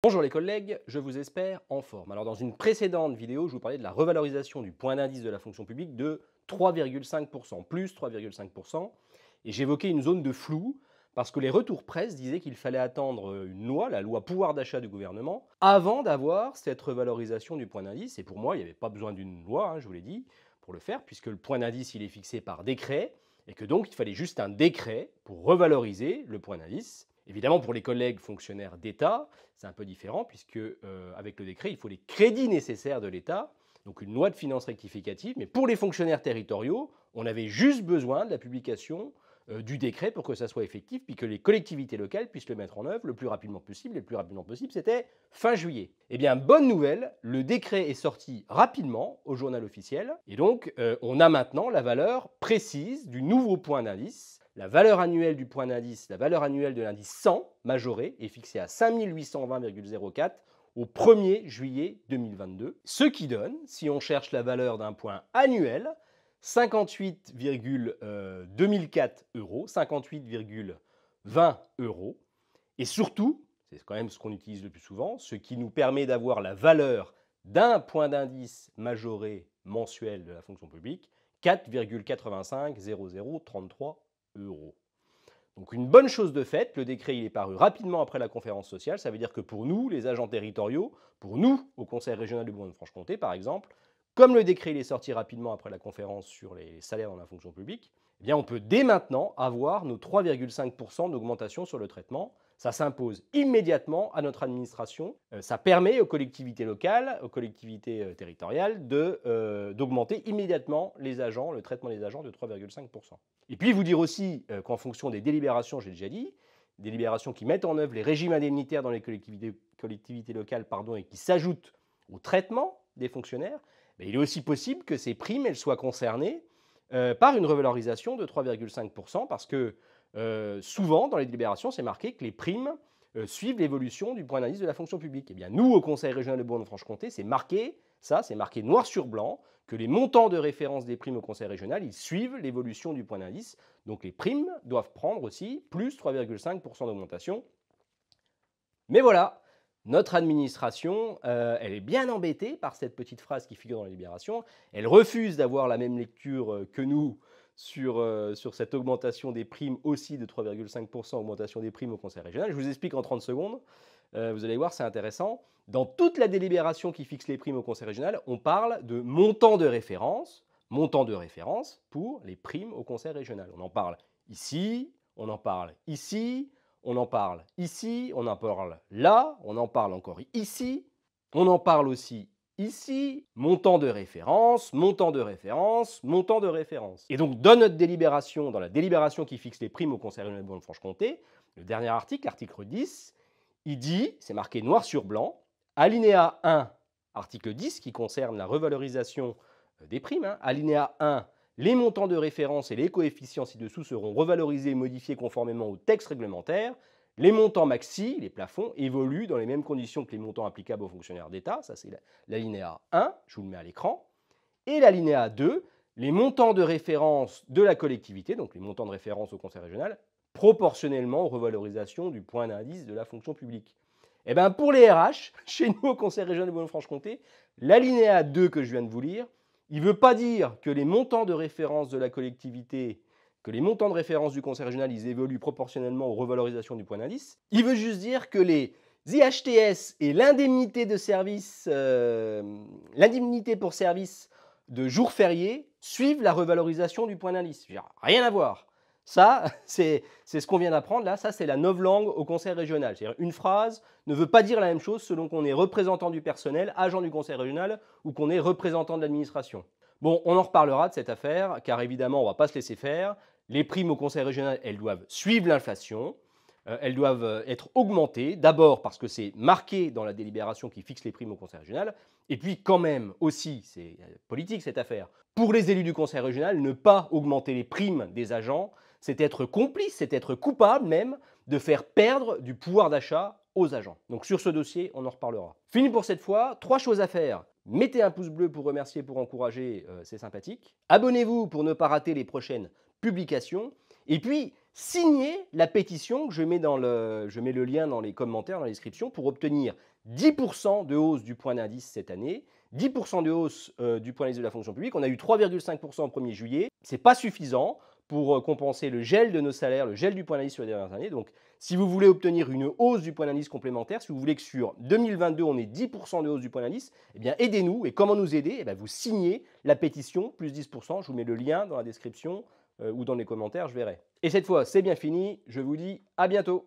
Bonjour les collègues, je vous espère en forme. Alors dans une précédente vidéo, je vous parlais de la revalorisation du point d'indice de la fonction publique de 3,5%, plus 3,5%, et j'évoquais une zone de flou parce que les retours presse disaient qu'il fallait attendre une loi, la loi pouvoir d'achat du gouvernement, avant d'avoir cette revalorisation du point d'indice. Et pour moi, il n'y avait pas besoin d'une loi, je vous l'ai dit, pour le faire, puisque le point d'indice, il est fixé par décret, et que donc il fallait juste un décret pour revaloriser le point d'indice. Évidemment, pour les collègues fonctionnaires d'État, c'est un peu différent puisque avec le décret, il faut les crédits nécessaires de l'État, donc une loi de finances rectificative. Mais pour les fonctionnaires territoriaux, on avait juste besoin de la publication du décret pour que ça soit effectif, puis que les collectivités locales puissent le mettre en œuvre le plus rapidement possible. Et le plus rapidement possible, c'était fin juillet. Eh bien, bonne nouvelle, le décret est sorti rapidement au journal officiel, et donc on a maintenant la valeur précise du nouveau point d'indice. La valeur annuelle du point d'indice, la valeur annuelle de l'indice 100 majoré est fixée à 5820,04 au 1er juillet 2022, ce qui donne, si on cherche la valeur d'un point annuel, 58,2004 euros, 58,20 euros. Et surtout, c'est quand même ce qu'on utilise le plus souvent, ce qui nous permet d'avoir la valeur d'un point d'indice majoré mensuel de la fonction publique, 4,850033 euros. Donc une bonne chose de faite, le décret il est paru rapidement après la conférence sociale, ça veut dire que pour nous, les agents territoriaux, pour nous, au Conseil régional de Bourgogne-Franche-Comté par exemple, comme le décret il est sorti rapidement après la conférence sur les salaires dans la fonction publique, eh bien on peut dès maintenant avoir nos 3,5% d'augmentation sur le traitement. Ça s'impose immédiatement à notre administration. Ça permet aux collectivités locales, aux collectivités territoriales d'augmenter immédiatement les agents, le traitement des agents de 3,5%. Et puis vous dire aussi qu'en fonction des délibérations, j'ai déjà dit, délibérations qui mettent en œuvre les régimes indemnitaires dans les collectivités locales et qui s'ajoutent au traitement des fonctionnaires, il est aussi possible que ces primes elles soient concernées par une revalorisation de 3,5% parce que souvent dans les délibérations, c'est marqué que les primes suivent l'évolution du point d'indice de la fonction publique. Eh bien, nous, au Conseil régional de Bourgogne-Franche-Comté, c'est marqué noir sur blanc, que les montants de référence des primes au Conseil régional, ils suivent l'évolution du point d'indice. Donc les primes doivent prendre aussi plus 3,5% d'augmentation. Mais voilà, notre administration, elle est bien embêtée par cette petite phrase qui figure dans la Libération. Elle refuse d'avoir la même lecture que nous sur cette augmentation des primes aussi de 3,5%, augmentation des primes au Conseil régional. Je vous explique en 30 secondes. Vous allez voir, c'est intéressant. Dans toute la délibération qui fixe les primes au Conseil régional, on parle de montant de référence pour les primes au Conseil régional. On en parle ici, on en parle ici, on en parle ici, on en parle là, on en parle encore ici, on en parle aussi ici, montant de référence, montant de référence, montant de référence. Et donc, dans notre délibération, dans la délibération qui fixe les primes au Conseil régional de Bourgogne-Franche-Comté, le dernier article, l'article 10, il dit, c'est marqué noir sur blanc, alinéa 1, article 10, qui concerne la revalorisation des primes, alinéa 1, les montants de référence et les coefficients ci-dessous seront revalorisés et modifiés conformément au texte réglementaire. Les montants maxi, les plafonds, évoluent dans les mêmes conditions que les montants applicables aux fonctionnaires d'État. Ça, c'est l'alinéa 1, je vous le mets à l'écran. Et l'alinéa 2, les montants de référence de la collectivité, donc les montants de référence au Conseil régional, proportionnellement aux revalorisations du point d'indice de la fonction publique. Eh bien, pour les RH, chez nous au Conseil régional de Bourgogne-Franche-Comté, l'alinéa 2 que je viens de vous lire, il ne veut pas dire que les montants de référence de la collectivité, que les montants de référence du Conseil régional, ils évoluent proportionnellement aux revalorisations du point d'indice. Il veut juste dire que les IHTS et l'indemnité de service, l'indemnité pour service de jours fériés suivent la revalorisation du point d'indice. Rien à voir. Ça, c'est ce qu'on vient d'apprendre là. Ça, c'est la novlangue au Conseil régional. C'est-à-dire une phrase ne veut pas dire la même chose selon qu'on est représentant du personnel, agent du Conseil régional ou qu'on est représentant de l'administration. Bon, on en reparlera de cette affaire, car évidemment, on ne va pas se laisser faire. Les primes au Conseil régional, elles doivent suivre l'inflation. Elles doivent être augmentées, d'abord parce que c'est marqué dans la délibération qui fixe les primes au Conseil régional, et puis quand même aussi, c'est politique cette affaire, pour les élus du Conseil régional, ne pas augmenter les primes des agents, c'est être complice, c'est être coupable même de faire perdre du pouvoir d'achat aux agents. Donc sur ce dossier, on en reparlera. Fini pour cette fois, 3 choses à faire. Mettez un pouce bleu pour remercier, pour encourager, c'est sympathique. Abonnez-vous pour ne pas rater les prochaines publications. Et puis, signez la pétition que je mets le lien dans les commentaires, dans la description, pour obtenir 10% de hausse du point d'indice cette année, 10% de hausse du point d'indice de la fonction publique. On a eu 3,5% au 1er juillet. Ce n'est pas suffisant pour compenser le gel de nos salaires, le gel du point d'indice sur les dernières années. Donc, si vous voulez obtenir une hausse du point d'indice complémentaire, si vous voulez que sur 2022, on ait 10% de hausse du point d'indice, eh bien, aidez-nous. Et comment nous aider? Eh bien, vous signez la pétition, plus 10%. Je vous mets le lien dans la description ou dans les commentaires, je verrai. Et cette fois, c'est bien fini. Je vous dis à bientôt.